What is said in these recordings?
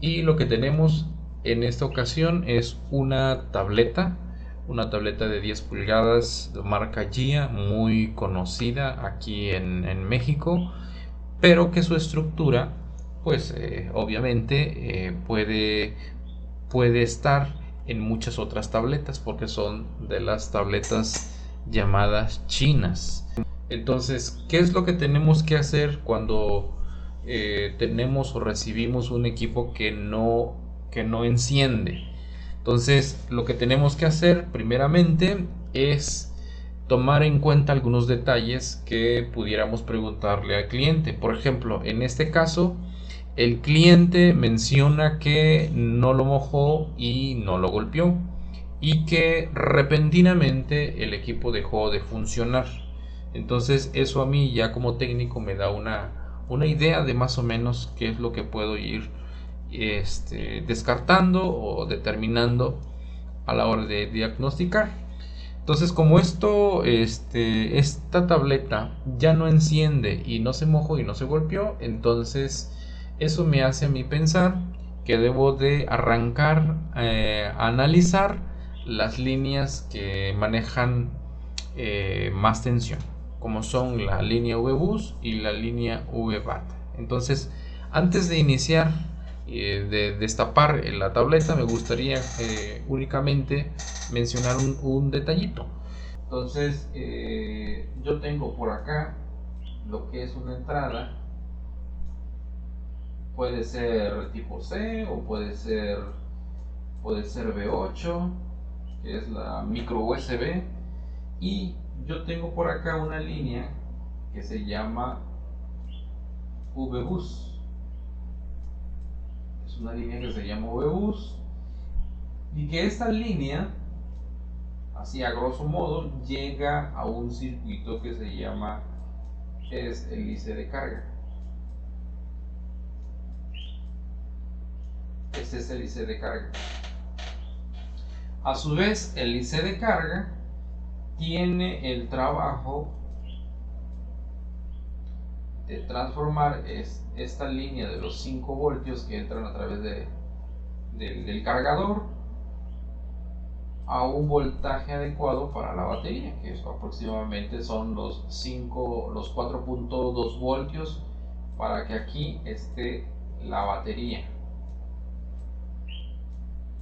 Y lo que tenemos en esta ocasión es una tableta de 10 pulgadas de marca Gia, muy conocida aquí en México, pero que su estructura, pues obviamente puede estar en muchas otras tabletas porque son de las tabletas llamadas chinas. Entonces, ¿qué es lo que tenemos que hacer cuando tenemos o recibimos un equipo que no enciende? Entonces, lo que tenemos que hacer primeramente es tomar en cuenta algunos detalles que pudiéramos preguntarle al cliente. Por ejemplo, en este caso, el cliente menciona que no lo mojó y no lo golpeó y que repentinamente el equipo dejó de funcionar. Entonces eso a mí ya como técnico me da una idea de más o menos qué es lo que puedo ir descartando o determinando a la hora de diagnosticar. Entonces, como esta tableta ya no enciende y no se mojó y no se golpeó, entonces eso me hace a mí pensar que debo de arrancar a analizar las líneas que manejan más tensión, como son la línea VBus y la línea VBAT. Entonces, antes de iniciar de destapar la tableta, me gustaría únicamente mencionar un detallito. Entonces, yo tengo por acá lo que es una entrada, puede ser tipo C o puede ser B8, que es la micro USB, y yo tengo por acá una línea que se llama VBus. Es una línea que se llama VBus y que esta línea, así a grosso modo, llega a un circuito que se llama es el IC de carga. Este es el IC de carga. A su vez, el IC de carga tiene el trabajo de transformar esta línea de los 5 voltios que entran a través del cargador a un voltaje adecuado para la batería, que aproximadamente son los 4.2 voltios para que aquí esté la batería.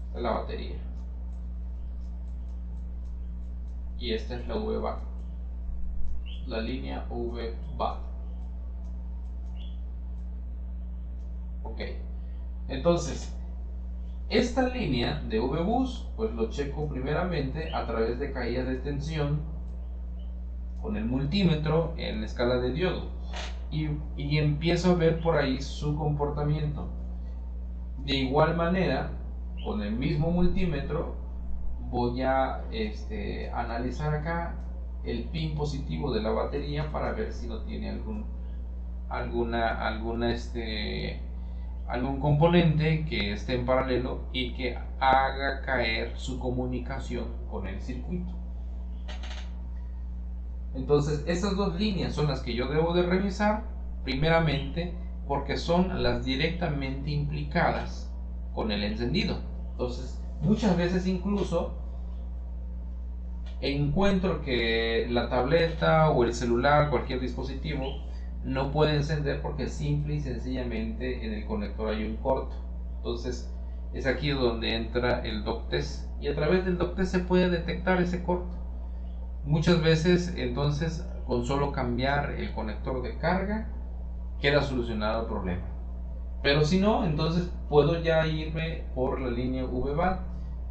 Esta es la batería. Y esta es la VBAT, la línea VBAT. Ok, entonces esta línea de VBus, pues lo checo primeramente a través de caída de tensión con el multímetro en escala de diodo y empiezo a ver por ahí su comportamiento. De igual manera, con el mismo multímetro voy a analizar acá el pin positivo de la batería para ver si no tiene algún componente que esté en paralelo y que haga caer su comunicación con el circuito. Entonces, estas dos líneas son las que yo debo de revisar primeramente porque son las directamente implicadas con el encendido. Entonces, muchas veces incluso encuentro que la tableta o el celular, cualquier dispositivo, no puede encender porque simple y sencillamente en el conector hay un corto. Entonces es aquí donde entra el dock test y a través del dock test se puede detectar ese corto. Muchas veces entonces con solo cambiar el conector de carga queda solucionado el problema. Pero si no, entonces puedo ya irme por la línea VBAT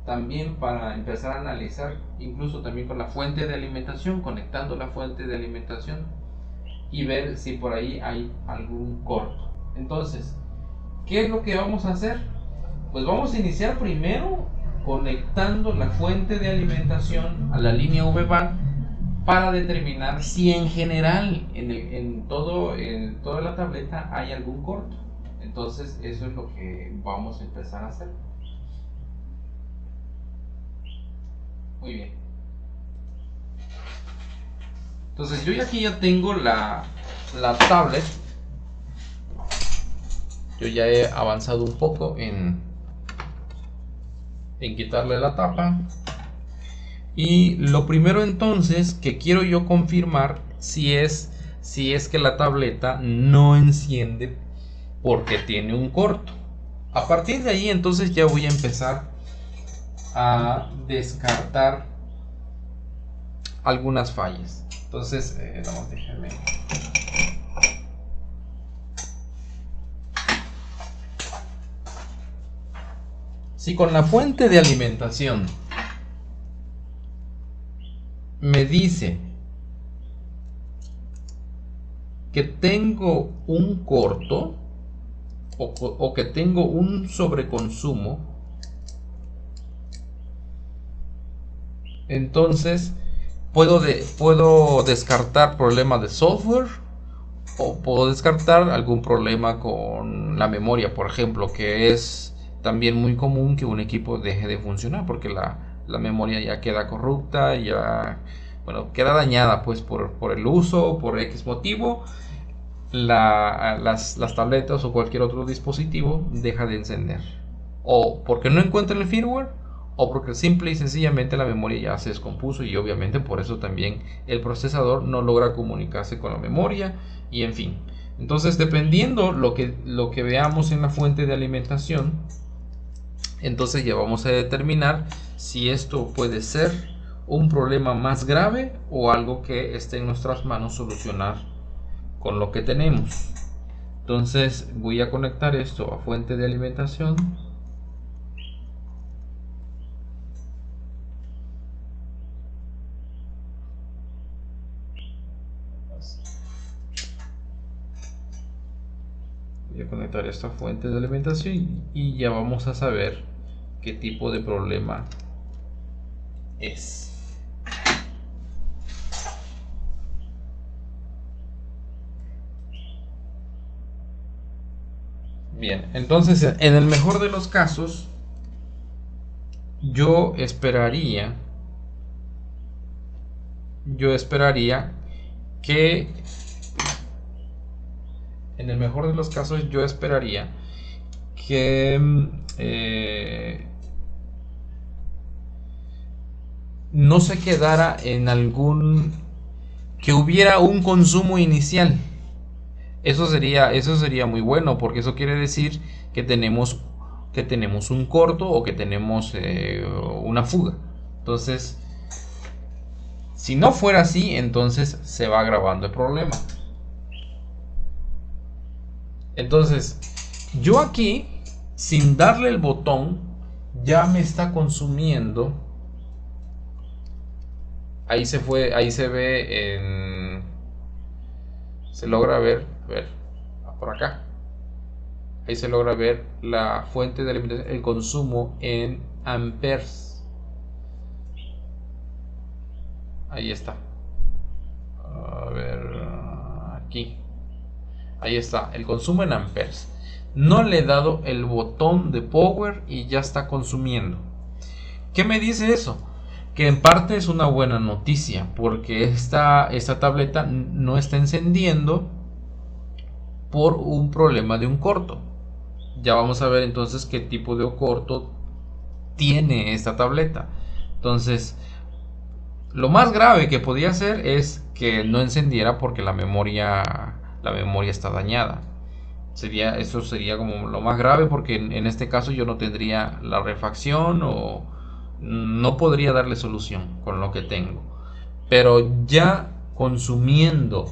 también para empezar a analizar, incluso también con la fuente de alimentación, conectando la fuente de alimentación y ver si por ahí hay algún corto. Entonces, ¿qué es lo que vamos a hacer? Pues vamos a iniciar primero conectando la fuente de alimentación a la línea VBAT para determinar si en general en toda la tableta hay algún corto. Entonces eso es lo que vamos a empezar a hacer. Muy bien. Entonces yo aquí ya tengo la tablet. Yo ya he avanzado un poco en quitarle la tapa. Y lo primero entonces que quiero yo confirmar si es que la tableta no enciende porque tiene un corto. A partir de ahí entonces ya voy a empezar a descartar algunas fallas. Entonces vamos, déjame. Si con la fuente de alimentación me dice que tengo un corto o que tengo un sobreconsumo, entonces puedo descartar problemas de software o puedo descartar algún problema con la memoria, por ejemplo, que es también muy común que un equipo deje de funcionar porque la memoria ya queda corrupta, ya queda dañada pues por el uso, por X motivo. Las tabletas o cualquier otro dispositivo deja de encender, o porque no encuentra el firmware o porque simple y sencillamente la memoria ya se descompuso, y obviamente por eso también el procesador no logra comunicarse con la memoria, y en fin. Entonces, dependiendo lo que veamos en la fuente de alimentación, entonces ya vamos a determinar si esto puede ser un problema más grave o algo que esté en nuestras manos solucionar con lo que tenemos. Entonces voy a conectar esto a fuente de alimentación. Voy a conectar esta fuente de alimentación y ya vamos a saber qué tipo de problema es. Bien, entonces en el mejor de los casos, yo esperaría que no se quedara en que hubiera un consumo inicial. Eso sería muy bueno, porque eso quiere decir que tenemos un corto o que tenemos una fuga. Entonces, si no fuera así, entonces se va agravando el problema. Entonces, yo aquí, sin darle el botón, ya me está consumiendo. Ahí se ve se logra ver por acá. Ahí se logra ver la fuente de alimentación, el consumo en amperes. Ahí está. A ver, aquí. Ahí está, el consumo en amperes. No le he dado el botón de power y ya está consumiendo. ¿Qué me dice eso? Que en parte es una buena noticia, porque esta tableta no está encendiendo por un problema de un corto. Ya vamos a ver entonces qué tipo de corto tiene esta tableta. Entonces, lo más grave que podía ser es que no encendiera porque la memoria está dañada. Eso sería como lo más grave, porque en este caso yo no tendría la refacción o no podría darle solución con lo que tengo. Pero ya consumiendo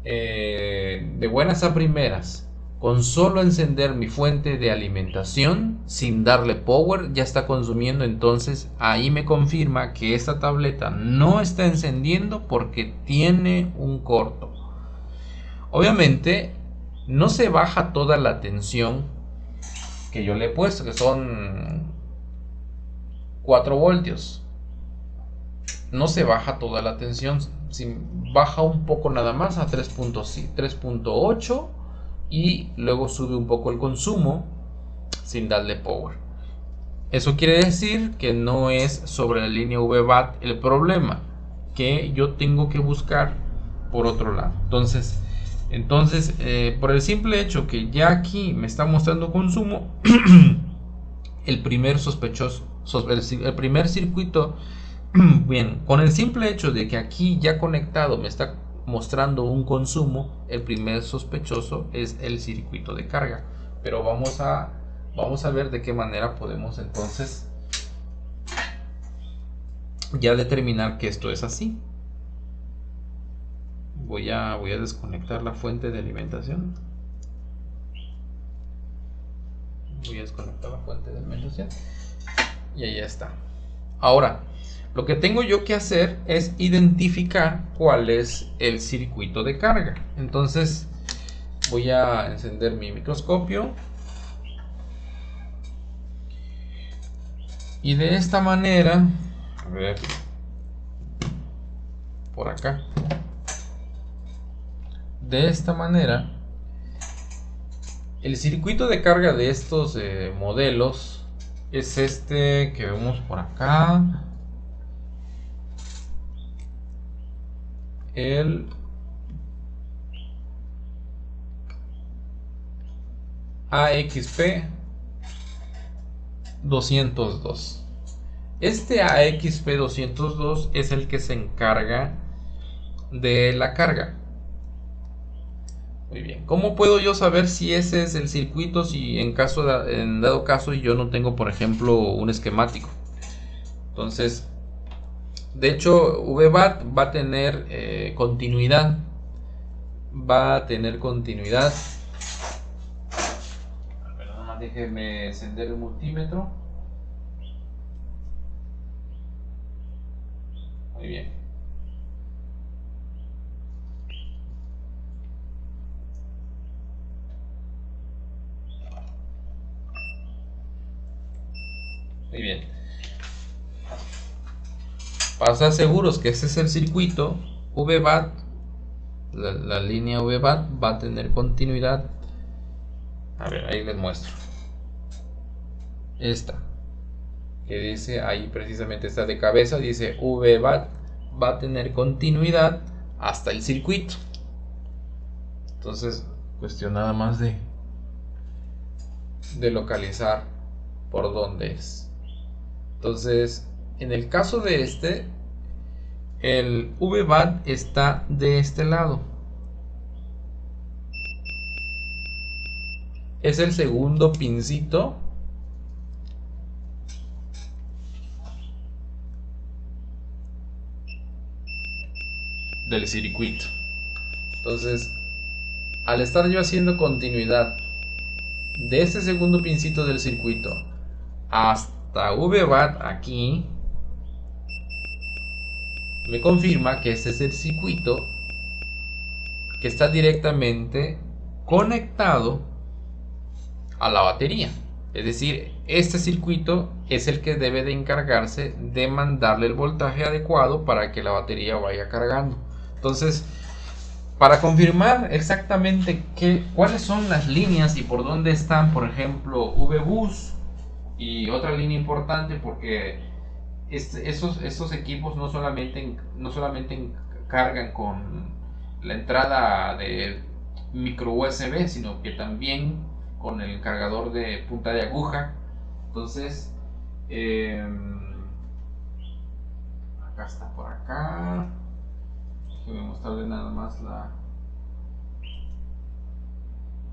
de buenas a primeras, con solo encender mi fuente de alimentación sin darle power, ya está consumiendo. Entonces ahí me confirma que esta tableta no está encendiendo porque tiene un corto. Obviamente no se baja toda la tensión que yo le he puesto, que son 4 voltios. No se baja toda la tensión, baja un poco nada más a 3.8 y luego sube un poco el consumo sin darle power. Eso quiere decir que no es sobre la línea VBAT el problema, que yo tengo que buscar por otro lado. Entonces, Entonces, por el simple hecho que ya aquí me está mostrando consumo, el primer sospechoso, el primer circuito, bien, con el simple hecho de que aquí ya conectado me está mostrando un consumo, el primer sospechoso es el circuito de carga. Pero vamos a ver de qué manera podemos entonces ya determinar que esto es así. Voy a desconectar la fuente de alimentación. Voy a desconectar la fuente de alimentación. Y ahí está. Ahora, lo que tengo yo que hacer es identificar cuál es el circuito de carga. Entonces, voy a encender mi microscopio. Y de esta manera, a ver, por acá. De esta manera, el circuito de carga de estos modelos es este que vemos por acá. El AXP 202. Este AXP 202 es el que se encarga de la carga. Muy bien. ¿Cómo puedo yo saber si ese es el circuito si en dado caso yo no tengo, por ejemplo, un esquemático? Entonces, de hecho, VBAT va a tener continuidad. Va a tener continuidad. A ver, nada más déjeme encender el multímetro. Muy bien. Muy bien. Para estar seguros que ese es el circuito, VBAT, la línea VBAT va a tener continuidad. A ver, ahí les muestro. Esta, que dice ahí precisamente está de cabeza, dice VBAT va a tener continuidad hasta el circuito. Entonces, cuestión nada más de localizar por dónde es. Entonces, en el caso de este, el VBAT está de este lado. Es el segundo pincito del circuito. Entonces, al estar yo haciendo continuidad de este segundo pincito del circuito hasta VBAT aquí, me confirma que este es el circuito que está directamente conectado a la batería. Es decir, este circuito es el que debe de encargarse de mandarle el voltaje adecuado para que la batería vaya cargando. Entonces, para confirmar exactamente cuáles son las líneas y por dónde están, por ejemplo, VBus y otra línea importante, porque esos equipos no solamente cargan con la entrada de micro USB, sino que también con el cargador de punta de aguja. Entonces, acá está por acá. Voy a mostrarle nada más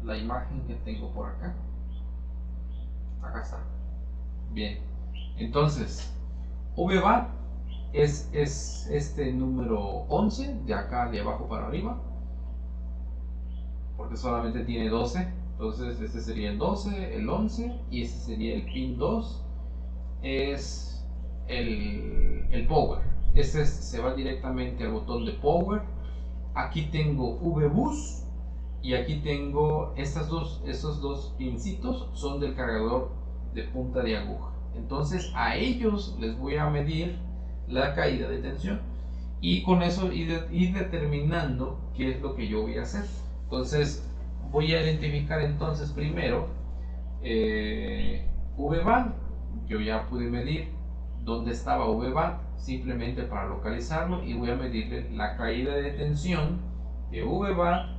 la imagen que tengo por acá. Acá está. Bien. Entonces, VBAT es este número 11, de acá de abajo para arriba, porque solamente tiene 12. Entonces este sería el 12, el 11 y este sería el pin 2. Es el power. Este se va directamente al botón de power. Aquí tengo VBus y aquí tengo estos dos pincitos, son del cargador de punta de aguja. Entonces a ellos les voy a medir la caída de tensión y con eso ir determinando qué es lo que yo voy a hacer. Entonces voy a identificar entonces primero VBAT. Yo ya pude medir dónde estaba VBAT simplemente para localizarlo y voy a medirle la caída de tensión de VBAT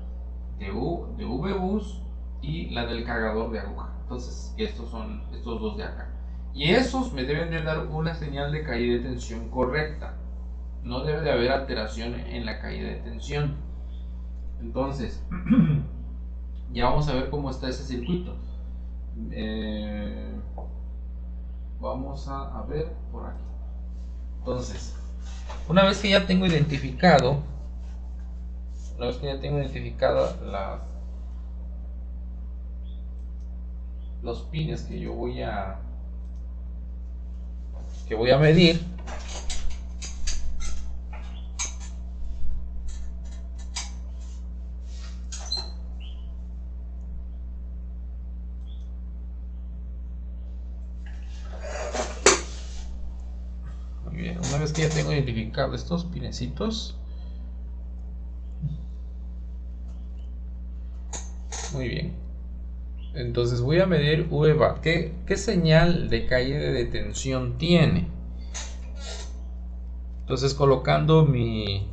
de V-Bus y la del cargador de aguja. Entonces estos son estos dos de acá, y esos me deben de dar una señal de caída de tensión correcta. No debe de haber alteración en la caída de tensión. Entonces ya vamos a ver cómo está ese circuito. Vamos a ver por aquí. Entonces, una vez que ya tengo identificado los pines que yo voy a medir, muy bien, una vez que ya tengo identificado estos pinecitos, muy bien, entonces voy a medir V-bar. ¿Qué señal de caída de tensión tiene? Entonces, colocando mi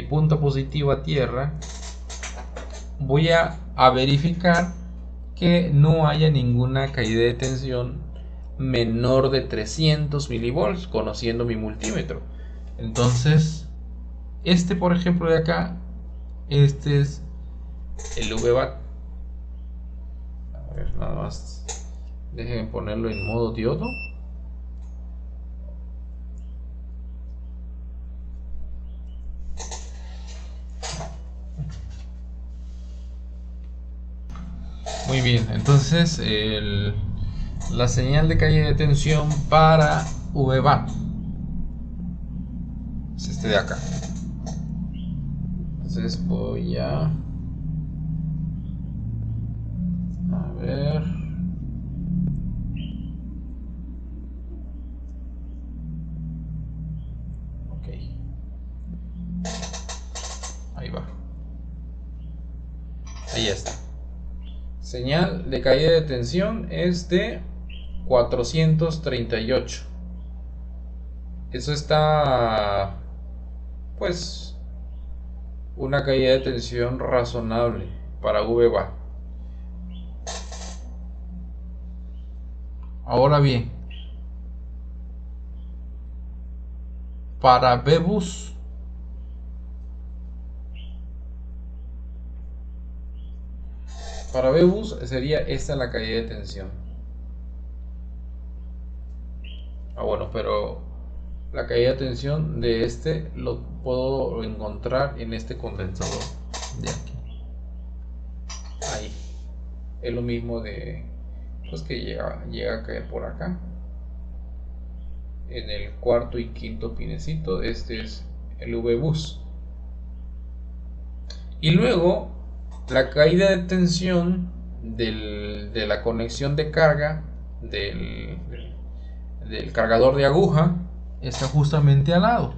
punta positiva a tierra, voy a verificar que no haya ninguna caída de tensión menor de 300 milivolts, conociendo mi multímetro. Entonces, por ejemplo de acá, este es el V-bar. A ver, nada más déjenme ponerlo en modo diodo. Muy bien, entonces la señal de caída de tensión para V-bar es este de acá. Entonces voy a ver. Ok, ahí va. Ahí está. Señal de caída de tensión es de 438. Eso está, pues, una caída de tensión razonable para V-bar. Ahora bien, para V-Bus, sería esta la caída de tensión. Bueno, pero la caída de tensión de lo puedo encontrar en este condensador de aquí. Ahí. Es lo mismo de, pues, que llega a caer por acá. En el cuarto y quinto pinecito, este es el V-Bus. Y luego la caída de tensión de la conexión de carga del cargador de aguja está justamente al lado,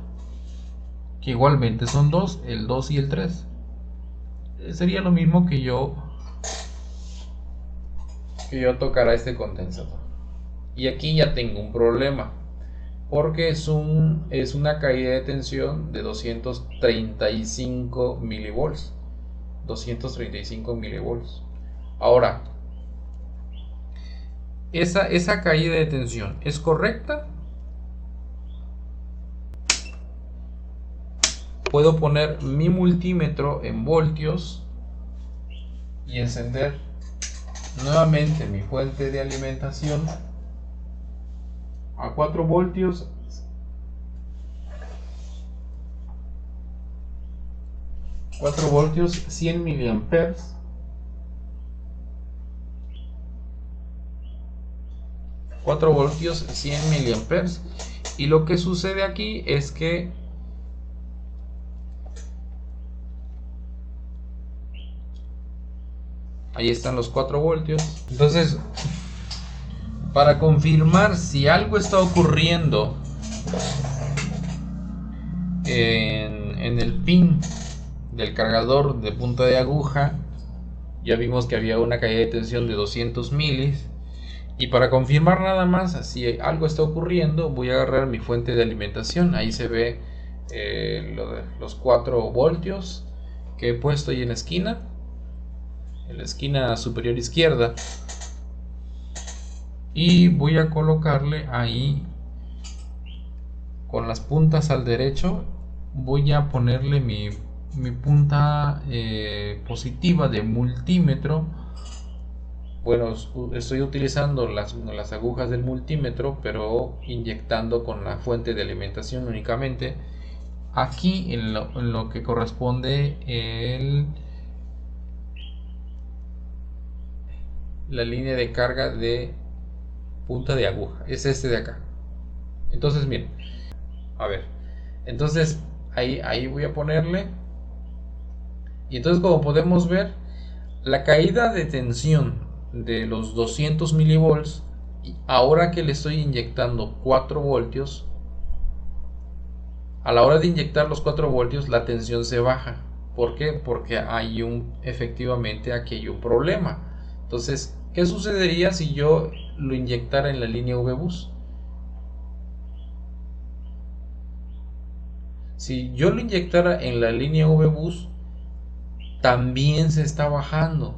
que igualmente son dos, el 2 y el 3. Sería lo mismo que yo tocara este condensador. Y aquí ya tengo un problema, porque es una caída de tensión de 235 milivolts. 235 milivolts. Ahora, esa caída de tensión ¿es correcta? Puedo poner mi multímetro en voltios y encender nuevamente mi fuente de alimentación a 4 voltios. 4 voltios, 100 miliamperes. 4 voltios, 100 miliamperes. Y lo que sucede aquí es que ahí están los 4 voltios. Entonces, para confirmar si algo está ocurriendo en el pin del cargador de punta de aguja, ya vimos que había una caída de tensión de 200 milis. Y para confirmar nada más si algo está ocurriendo, voy a agarrar mi fuente de alimentación. Ahí se ve los 4 voltios que he puesto ahí en la esquina. en la esquina superior izquierda, y voy a colocarle ahí con las puntas al derecho. Voy a ponerle mi punta positiva de multímetro. Bueno, estoy utilizando las agujas del multímetro, pero inyectando con la fuente de alimentación únicamente. Aquí en lo que corresponde la línea de carga de punta de aguja, es este de acá. Entonces miren, a ver, entonces ahí voy a ponerle, y entonces como podemos ver, la caída de tensión de los 200 milivolts, ahora que le estoy inyectando 4 voltios, a la hora de inyectar los 4 voltios la tensión se baja. ¿Por qué? Porque efectivamente aquí hay un problema. Entonces, ¿qué sucedería si yo lo inyectara en la línea V-Bus? Si yo lo inyectara en la línea V-Bus, también se está bajando,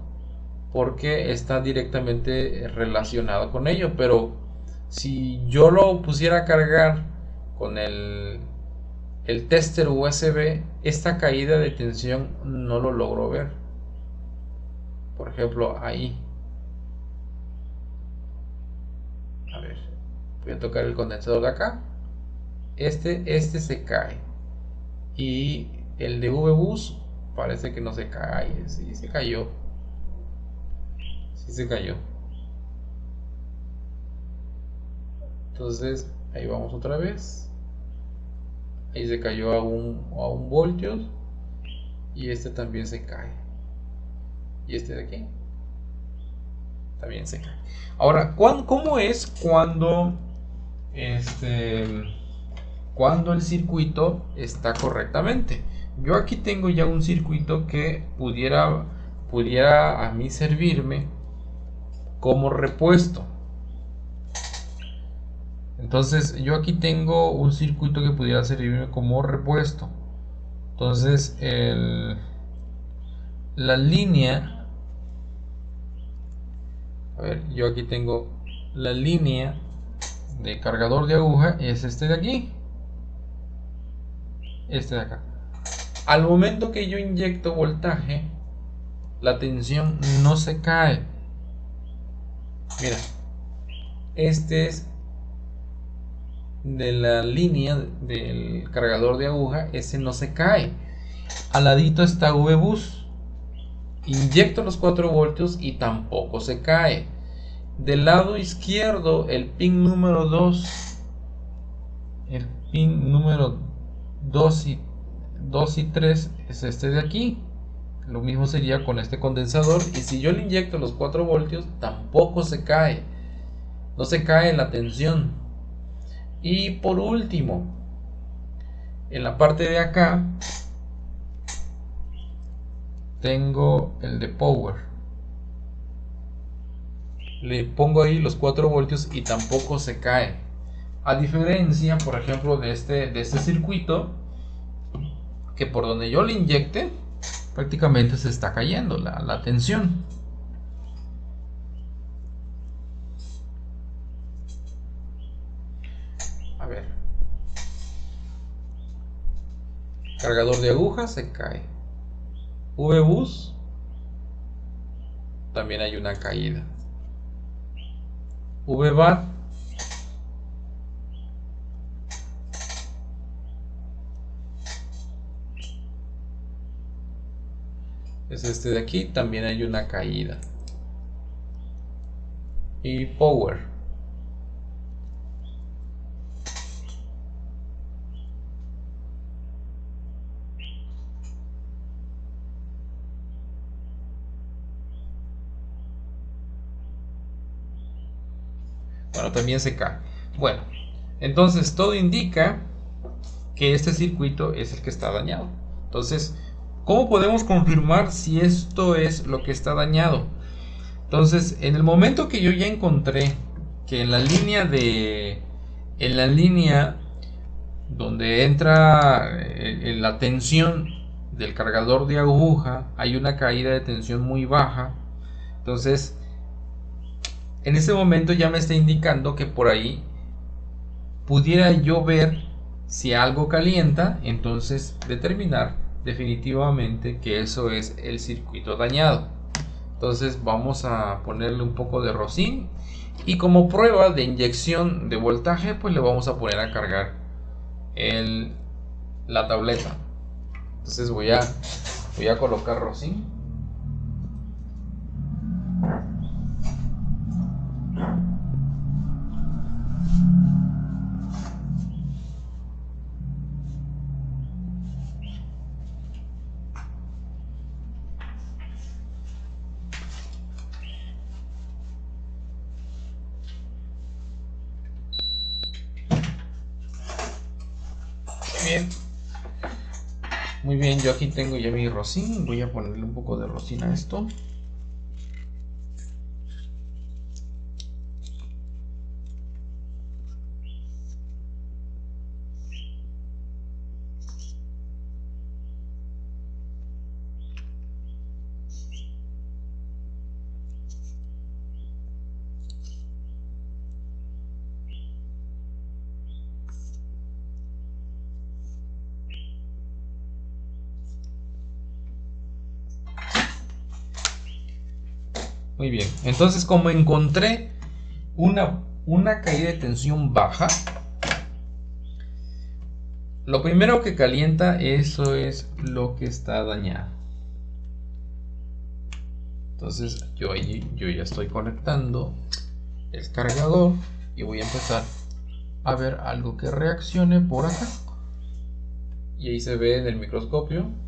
porque está directamente relacionado con ello. Pero si yo lo pusiera a cargar con el tester USB, esta caída de tensión no lo logro ver. Por ejemplo, ahí. A ver, voy a tocar el condensador de acá. Este se cae. Y el de V-Bus parece que no se cae. Sí, se cayó. Sí se cayó. Entonces, ahí vamos otra vez. Ahí se cayó a un voltios. Y este también se cae. Y este de aquí también se cae. Ahora, ¿cómo es cuando el circuito está correctamente? Yo aquí tengo ya un circuito que pudiera a mí servirme como repuesto. Entonces yo aquí tengo un circuito que pudiera servirme como repuesto. Entonces la línea, a ver, yo aquí tengo la línea de cargador de aguja, es este de aquí, este de acá. Al momento que yo inyecto voltaje, la tensión no se cae. Mira, este es de la línea del cargador de aguja, ese no se cae. Al ladito está V-Bus. Inyecto los 4 voltios y tampoco se cae. Del lado izquierdo, el pin número 2, el pin número 2 y 3 es este de aquí. Lo mismo sería con este condensador. Y si yo le inyecto los 4 voltios, tampoco se cae. No se cae la tensión. Y por último, en la parte de acá tengo el de power. Le pongo ahí los 4 voltios y tampoco se cae. A diferencia, por ejemplo, de este circuito, que por donde yo le inyecte, prácticamente se está cayendo la tensión. A ver. Cargador de aguja se cae. V-Bus también hay una caída. V-Bar es este de aquí, también hay una caída. Y power, bueno, también se cae. Bueno, entonces todo indica que este circuito es el que está dañado. Entonces, ¿cómo podemos confirmar si esto es lo que está dañado? Entonces, en el momento que yo ya encontré que en la línea donde entra la tensión del cargador de aguja hay una caída de tensión muy baja, Entonces, en este momento ya me está indicando que por ahí pudiera yo ver si algo calienta, entonces determinar definitivamente que eso es el circuito dañado. Entonces vamos a ponerle un poco de rocín y como prueba de inyección de voltaje, pues le vamos a poner a cargar la tableta. Entonces voy a colocar rocín. Bien. Muy bien, yo aquí tengo ya mi rocín. Voy a ponerle un poco de rocín a esto. Muy bien, entonces como encontré una caída de tensión baja, lo primero que calienta, eso es lo que está dañado. Entonces yo ya estoy conectando el cargador y voy a empezar a ver algo que reaccione por acá. Y ahí se ve en el microscopio.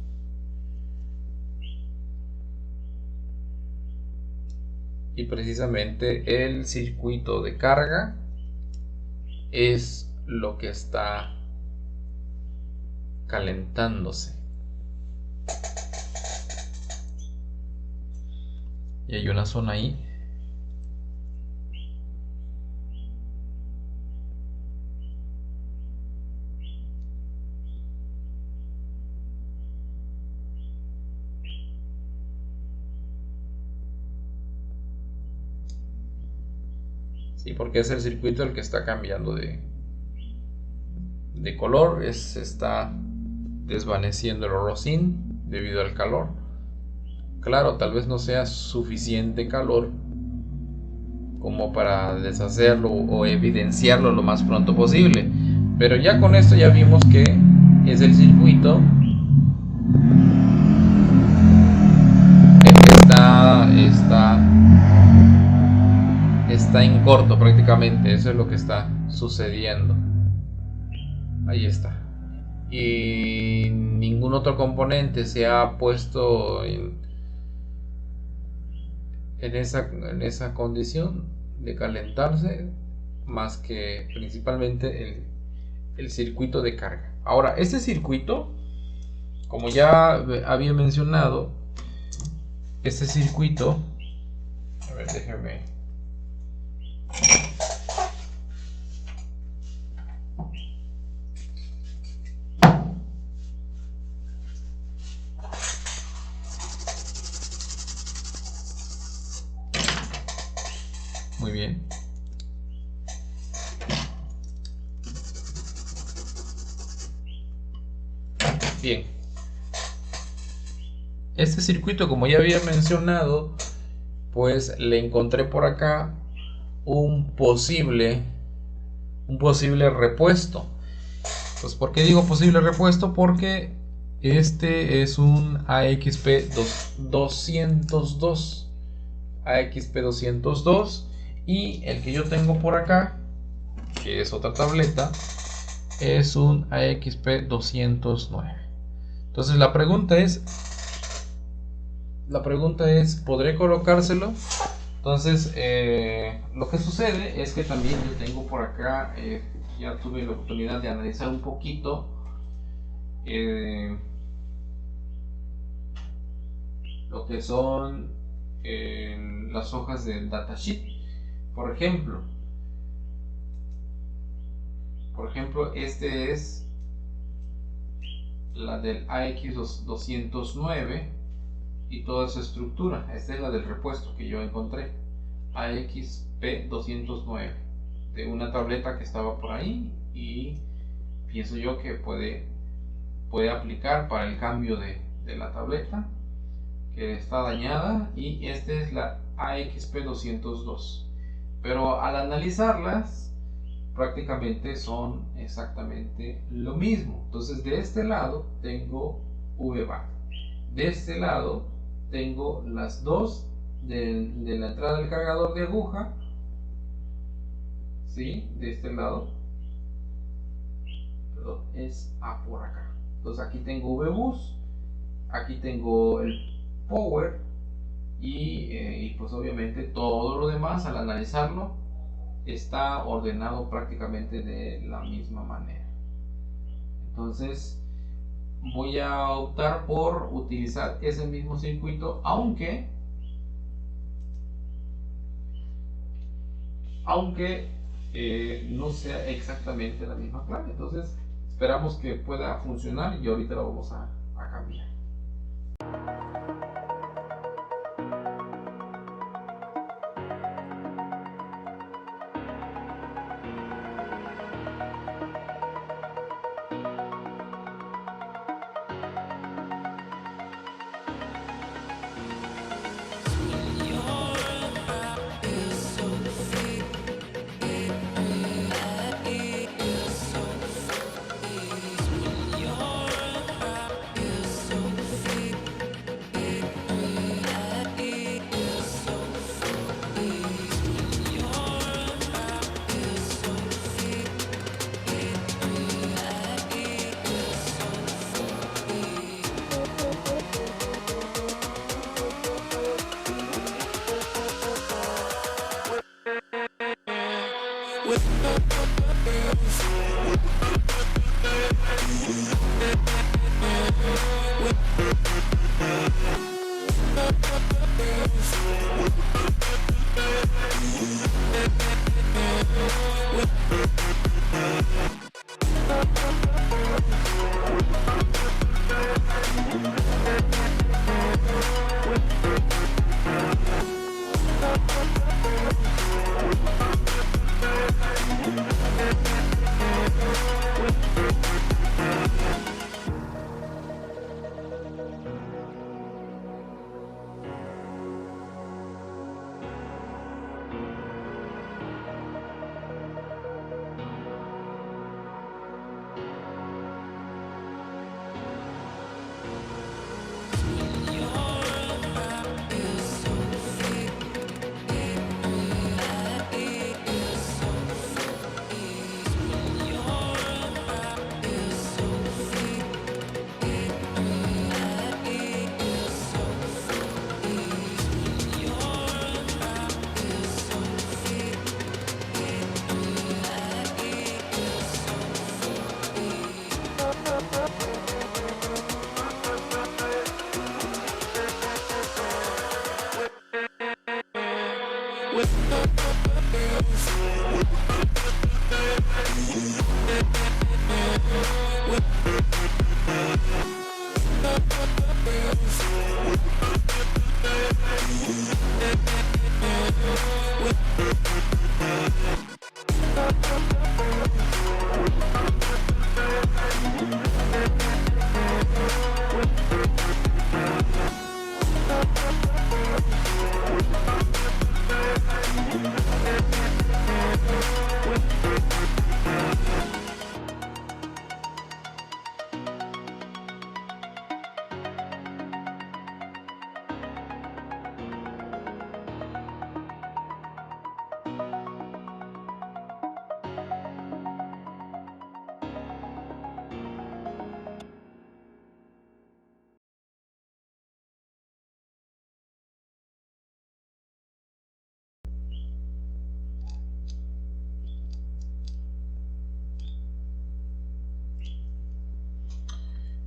Y precisamente el circuito de carga es lo que está calentándose. Y hay una zona ahí. Sí, porque es el circuito el que está cambiando de color. Se está desvaneciendo el rocín debido al calor. Claro, tal vez no sea suficiente calor como para deshacerlo o evidenciarlo lo más pronto posible, pero ya con esto ya vimos que es el circuito el que está en corto prácticamente. Eso es lo que está sucediendo. Ahí está. Y ningún otro componente se ha puesto en esa condición de calentarse, más que principalmente el circuito de carga. Ahora, este circuito, como ya había mencionado, este circuito, a ver, déjame. Muy bien. Bien. Este circuito, como ya había mencionado, pues le encontré por acá un posible repuesto. Pues, ¿por qué digo posible repuesto? Porque este es un AXP 202. AXP 202. Y el que yo tengo por acá, que es otra tableta, es un AXP 209. Entonces la pregunta es, ¿podré colocárselo? Entonces lo que sucede es que también yo tengo por acá, ya tuve la oportunidad de analizar un poquito lo que son las hojas del datasheet. Por ejemplo, este es la del AX209. y toda su estructura. Esta es la del repuesto que yo encontré, AXP209, de una tableta que estaba por ahí, y pienso yo que puede aplicar para el cambio de la tableta que está dañada. Y esta es la AXP202, pero al analizarlas prácticamente son exactamente lo mismo. Entonces de este lado tengo VBAC, de este lado tengo las dos de la entrada del cargador de aguja, ¿sí? De este lado, pero es por acá. Entonces aquí tengo VBus, aquí tengo el power y pues obviamente todo lo demás al analizarlo está ordenado prácticamente de la misma manera. Entonces voy a optar por utilizar ese mismo circuito, aunque no sea exactamente la misma clave. Entonces esperamos que pueda funcionar y ahorita lo vamos a cambiar.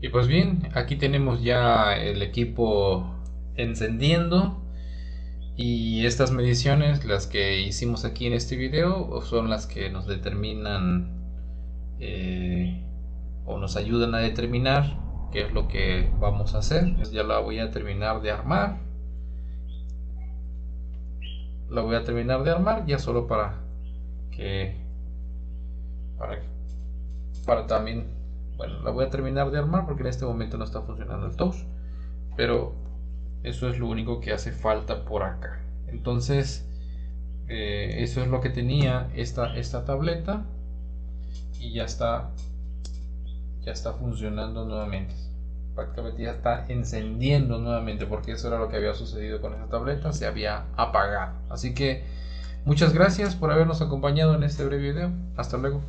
Y pues bien, aquí tenemos ya el equipo encendiendo, y estas mediciones, las que hicimos aquí en este video, son las que nos determinan o nos ayudan a determinar qué es lo que vamos a hacer. Ya la voy a terminar de armar. La voy a terminar de armar ya solo para también, bueno, la voy a terminar de armar porque en este momento no está funcionando el touch, pero eso es lo único que hace falta por acá. Entonces eso es lo que tenía esta tableta, y ya está funcionando nuevamente. Prácticamente ya está encendiendo nuevamente, porque eso era lo que había sucedido con esta tableta, se había apagado. Así que muchas gracias por habernos acompañado en este breve video. Hasta luego.